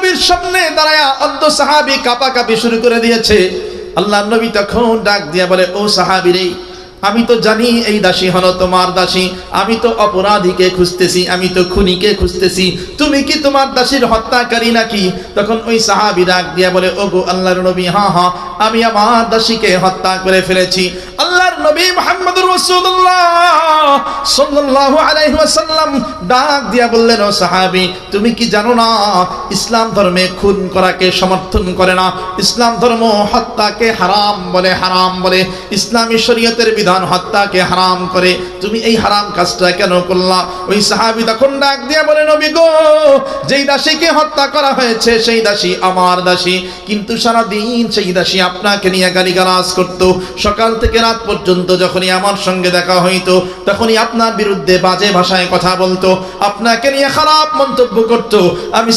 নবীর সামনে দাঁড়ায়া অন্ধ সাহাবী কাঁপাকাঁপি শুরু করে দিয়েছে। আল্লাহর নবী তখন ডাক দিয়ে বলে, ও সাহাবী রে, আমি তো জানি এই দাসী হলো তোমার দাসী, আমি তো অপরাধীকে খুঁজতেছি, আমি তো খুনিকে খুঁজতেছি, তুমি কি তোমার দাসীর হত্যাকারী নাকি? তখন ওই সাহাবী ডাক দিয়ে বলে, ওগো আল্লাহর নবী, হ্যাঁ হ্যাঁ, আমি আমার দাসীকে হত্যা করে ফেলেছি। আল্লাহর নবী মুহাম্মদুর রাসূলুল্লাহ সাল্লাল্লাহু আলাইহি ওয়াসাল্লাম ডাক দিয়া বললেন, ও সাহাবী, তুমি কি জানো না ইসলাম ধর্মে খুন করাকে সমর্থন করে না, ইসলাম ধর্ম হত্যাকে হারাম বলে, হারাম বলে। ইসলামী শরীয়তের বিধান হত্যাকে হারাম করে, তুমি এই হারাম কাজটা কেন করলা? ওই সাহাবী তখন ডাক দিয়া বলে, নবী গো, যেই দাসীকে হত্যা করা হয়েছে সেই দাসী আমার দাসী, কিন্তু সারাদিন সেই দাসী আপনাকে নিয়ে গালিগালাজ করত। সকাল থেকে রাত পর্যন্ত যখনই আমার সঙ্গে দেখা হইতো তখনই আপনার বিরুদ্ধে বাজে ভাষায় কথা বলতো, আপনাকে নিয়ে খারাপ মন্তব্য করত। আমি